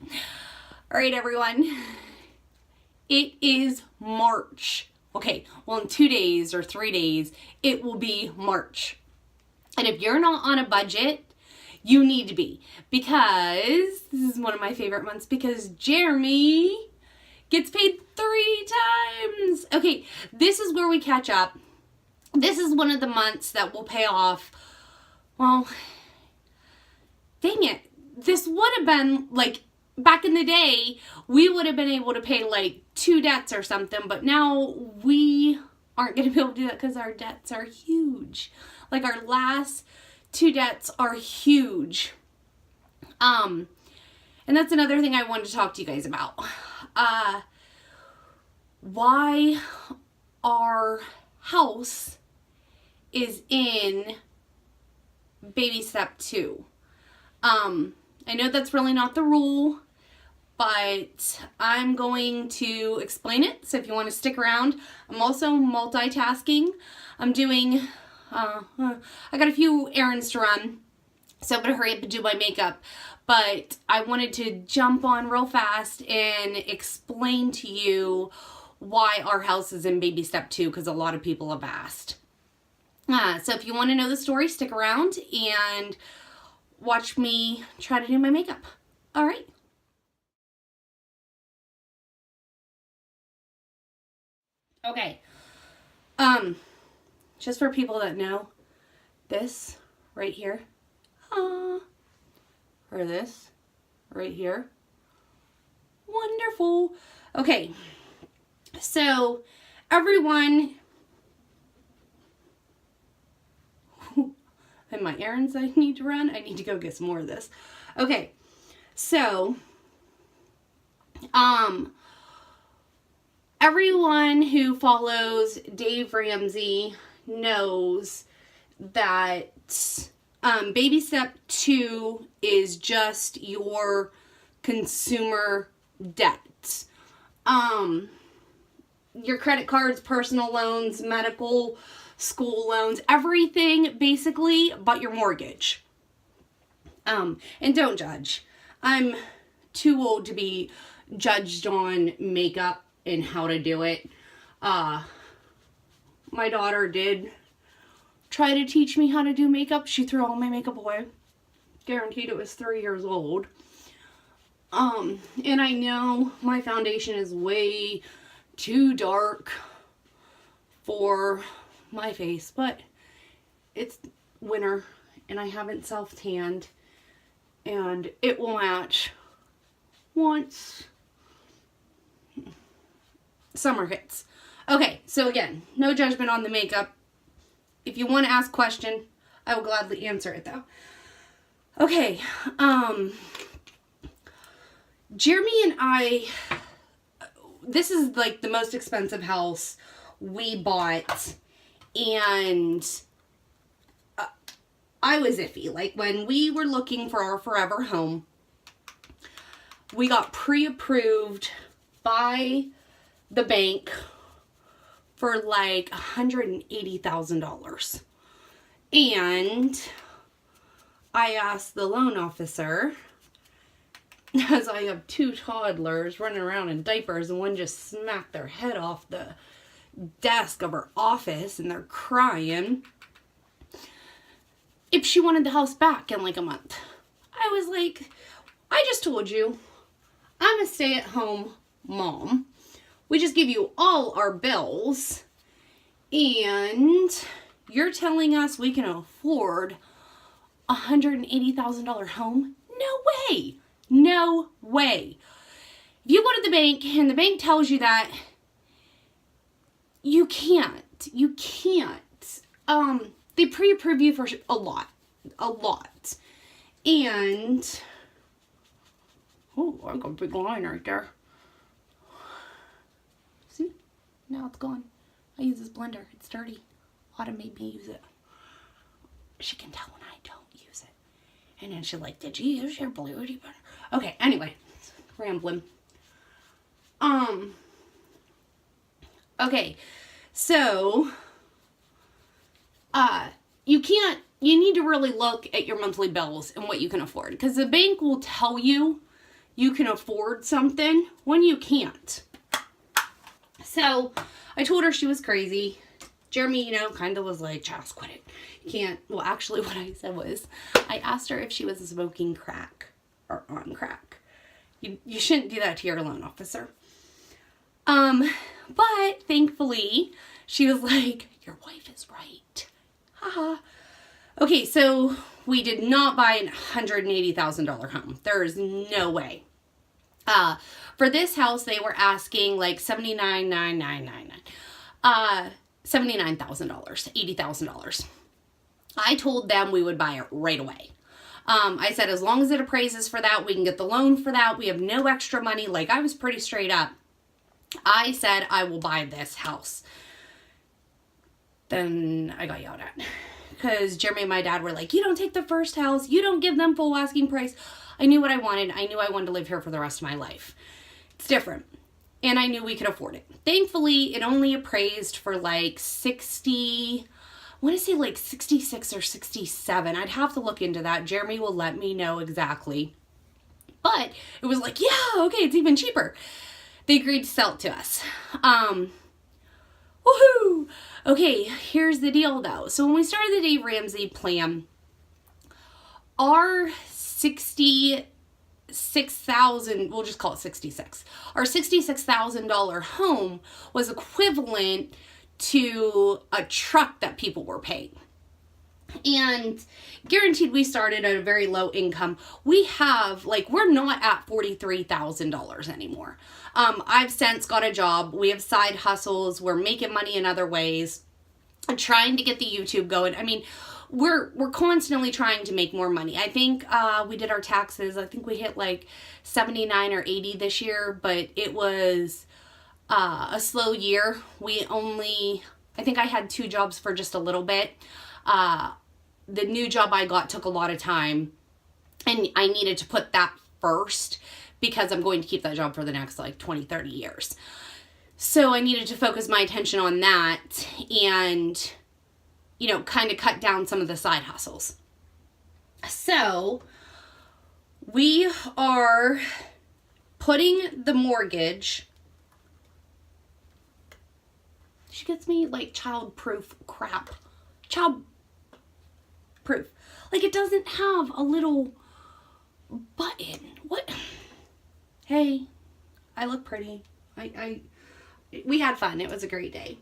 All right, everyone. It is March. Okay, well, in 2 days or 3 days, it will be March. And if you're not on a budget, you need to be. Because this is one of my favorite months because Jeremy gets paid 3 times. Okay, this is where we catch up. This is one of the months that will pay off. Well, dang it. This would have been like back in the day, we would have been able to pay like 2 debts or something, but now we aren't going to be able to do that because our debts are huge. Like our last 2 debts are huge. And that's another thing I wanted to talk to you guys about. Why our house is in baby step 2. I know that's really not the rule, but I'm going to explain it. So if you want to stick around, I'm also multitasking. I'm doing, I got a few errands to run, so I'm going to hurry up and do my makeup. But I wanted to jump on real fast and explain to you why our house is in baby step 2, because a lot of people have asked. So if you want to know the story, stick around and watch me try to do my makeup. All right. Okay. Just for people that know, this right here, or this right here, wonderful. Okay. So everyone, and my errands I need to run. I need to go get some more of this. Okay, so, everyone who follows Dave Ramsey knows that, baby step 2 is just your consumer debt. Your credit cards, personal loans, medical, school loans, everything basically but your mortgage. And don't judge. I'm too old to be judged on makeup and how to do it. My daughter did try to teach me how to do makeup. She threw all my makeup away. Guaranteed it was 3 years old. And I know my foundation is way too dark for my face, but it's winter and I haven't self-tanned and it will match once summer hits. Okay, so again, no judgment on the makeup. If you want to ask a question, I will gladly answer it though. Okay, Jeremy and I, this is like the most expensive house we bought. And I was iffy. Like when we were looking for our forever home, we got pre-approved by the bank for like $180,000. And I asked the loan officer, as I have 2 toddlers running around in diapers and one just smacked their head off the desk of her office and they're crying, if she wanted the house back in like a month. I was like, I just told you I'm a stay-at-home mom. We just give you all our bills and you're telling us we can afford a $180,000 home? No way. No way. If you go to the bank and the bank tells you that, you can't. They pre-approve you for a lot. And, oh, I got a big line right there. See? Now it's gone. I use this blender. It's dirty. Autumn made me use it. She can tell when I don't use it. And then she's like, did you use your blue blender? Okay, anyway. Rambling. Okay, so, you need to really look at your monthly bills and what you can afford. Because the bank will tell you you can afford something when you can't. So I told her she was crazy. Jeremy, kind of was like, just quit it. You can't. Well, actually what I said was, I asked her if she was smoking crack or on crack. You shouldn't do that to your loan officer. But thankfully she was like, your wife is right. Haha. Okay, so we did not buy a $180,000 home. There is no way. For this house, they were asking like $79,999. $79,000, $80,000. I told them we would buy it right away. I said, as long as it appraises for that, we can get the loan for that. We have no extra money. Like, I was pretty straight up. I said, I will buy this house. Then I got yelled at. Because Jeremy and my dad were like, you don't take the first house. You don't give them full asking price. I knew what I wanted. I knew I wanted to live here for the rest of my life. It's different. And I knew we could afford it. Thankfully, it only appraised for like 60, I want to say like 66 or 67. I'd have to look into that. Jeremy will let me know exactly. But it was like, yeah, okay, it's even cheaper. They agreed to sell it to us. Woohoo! Okay, here's the deal though. So when we started the Dave Ramsey plan, our $66,000, we'll just call it 66. Our $66,000 home was equivalent to a truck that people were paying. And guaranteed we started at a very low income. We have, we're not at $43,000 anymore. I've since got a job. We have side hustles. We're making money in other ways. I'm trying to get the YouTube going. I mean, we're constantly trying to make more money. I think we did our taxes. I think we hit like 79 or 80 this year, but it was a slow year. I think I had 2 jobs for just a little bit. The new job I got took a lot of time, and I needed to put that first because I'm going to keep that job for the next 20, 30 years. So I needed to focus my attention on that and, kind of cut down some of the side hustles. So we are putting the mortgage. She gets me child-proof crap. Child-proof. It doesn't have a little button. What? Hey, I look pretty. We had fun. It was a great day.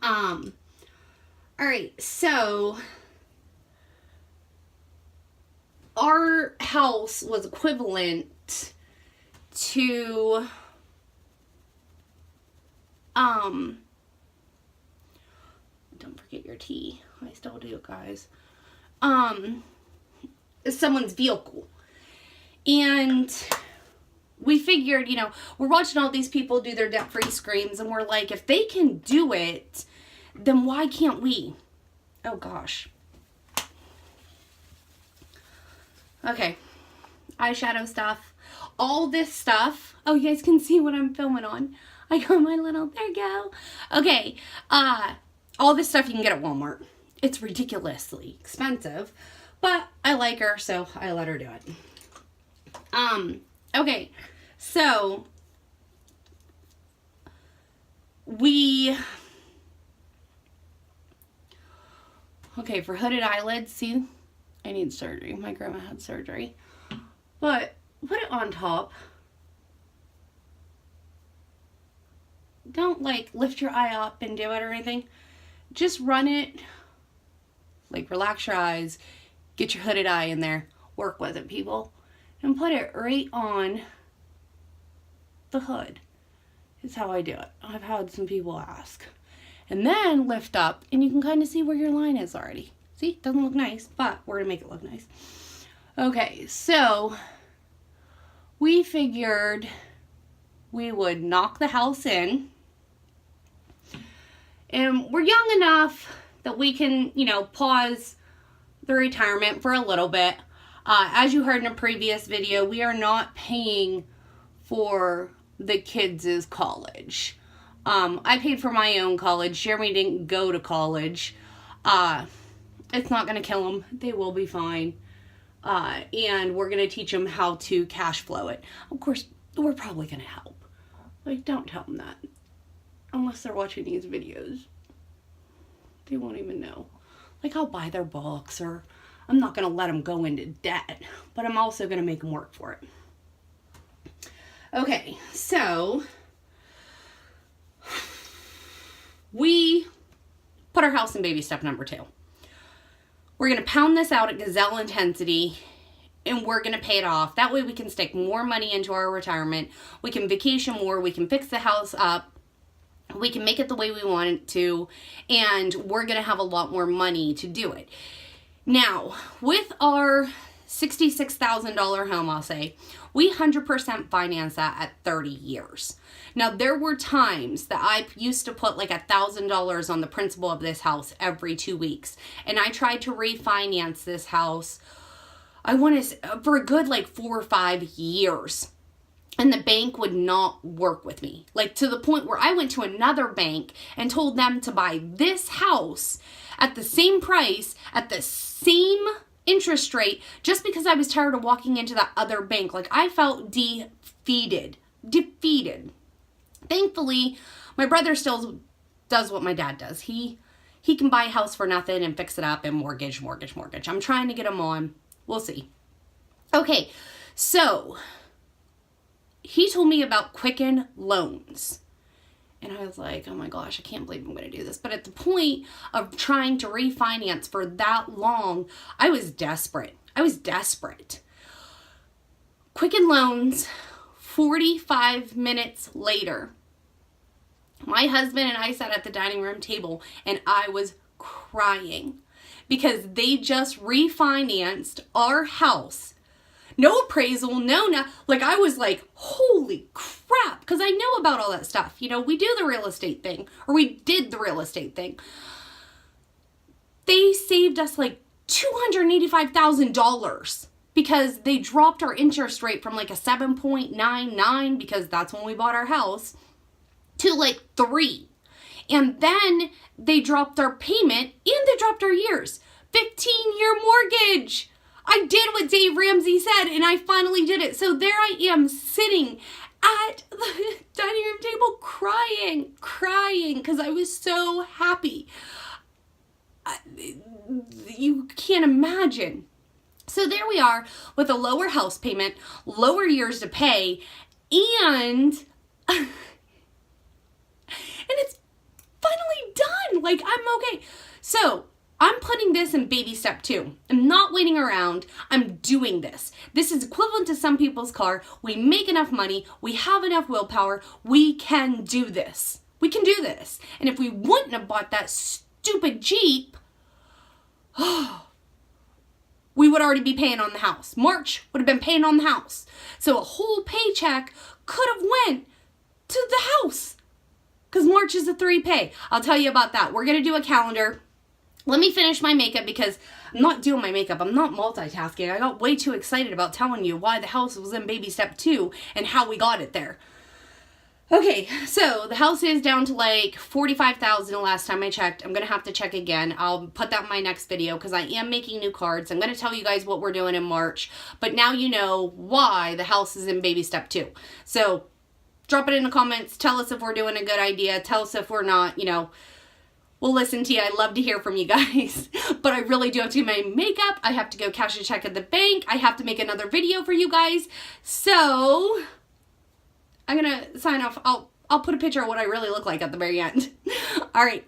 All right, so our house was equivalent to don't forget your tea. I still do, guys. Someone's vehicle. And we figured, we're watching all these people do their debt-free screams, and we're like, if they can do it, then why can't we? Oh, gosh. Okay. Eyeshadow stuff. All this stuff. Oh, you guys can see what I'm filming on. I got my little, there you go. Okay. All this stuff you can get at Walmart. It's ridiculously expensive, but I like her, so I let her do it. Okay, so for hooded eyelids, see, I need surgery. My grandma had surgery, but put it on top. Don't lift your eye up and do it or anything. Just run it, relax your eyes, get your hooded eye in there, work with it, people, and put it right on the hood. Is how I do it. I've had some people ask. And then lift up, and you can kind of see where your line is already. See, it doesn't look nice, but we're gonna make it look nice. Okay, so we figured we would knock the house in. And we're young enough that we can, pause the retirement for a little bit. As you heard in a previous video, we are not paying for the kids' college. I paid for my own college. Jeremy didn't go to college. It's not going to kill them. They will be fine. and we're going to teach them how to cash flow it. Of course, we're probably going to help. Like, don't tell them that. Unless they're watching these videos. They won't even know. Like, I'll buy their books, or I'm not going to let them go into debt, but I'm also going to make them work for it. Okay, so we put our house in baby step number 2. We're going to pound this out at gazelle intensity, and we're going to pay it off. That way we can stick more money into our retirement. We can vacation more. We can fix the house up. We can make it the way we want it to, and we're going to have a lot more money to do it. Now, with our $66,000 home, I'll say, we 100% finance that at 30 years. Now, there were times that I used to put like $1,000 on the principal of this house every 2 weeks, and I tried to refinance this house, I want to, for a good like 4 or 5 years. And the bank would not work with me. Like, to the point where I went to another bank and told them to buy this house at the same price, at the same interest rate, just because I was tired of walking into that other bank. Like, I felt defeated. Thankfully, my brother still does what my dad does. He can buy a house for nothing and fix it up and mortgage. I'm trying to get him on. We'll see. Okay, so he told me about Quicken Loans. And I was like, oh my gosh, I can't believe I'm going to do this. But at the point of trying to refinance for that long, I was desperate. Quicken Loans, 45 minutes later, my husband and I sat at the dining room table and I was crying because they just refinanced our house. No appraisal, like I was like, holy crap, because I know about all that stuff. You know, we do the real estate thing, or we did the real estate thing. They saved us like $285,000 because they dropped our interest rate from like a 7.99, because that's when we bought our house, to like 3. And then they dropped our payment and they dropped our years. 15-year mortgage. I did what Dave Ramsey said, and I finally did it. So there I am sitting at the dining room table crying, because I was so happy. You can't imagine. So there we are with a lower house payment, lower years to pay, and it's finally done. Like, I'm okay. So I'm putting this in baby step 2. I'm not waiting around. I'm doing this. This is equivalent to some people's car. We make enough money. We have enough willpower. We can do this. And if we wouldn't have bought that stupid Jeep, we would already be paying on the house. March would have been paying on the house. So a whole paycheck could have went to the house, because March is a 3 pay. I'll tell you about that. We're going to do a calendar. Let me finish my makeup, because I'm not doing my makeup. I'm not multitasking. I got way too excited about telling you why the house was in baby step 2 and how we got it there. Okay, so the house is down to like $45,000 the last time I checked. I'm going to have to check again. I'll put that in my next video, because I am making new cards. I'm going to tell you guys what we're doing in March. But now you know why the house is in baby step 2. So drop it in the comments. Tell us if we're doing a good idea. Tell us if we're not, We'll listen to you. I love to hear from you guys. But I really do have to do my makeup. I have to go cash a check at the bank. I have to make another video for you guys. So I'm going to sign off. I'll put a picture of what I really look like at the very end. All right.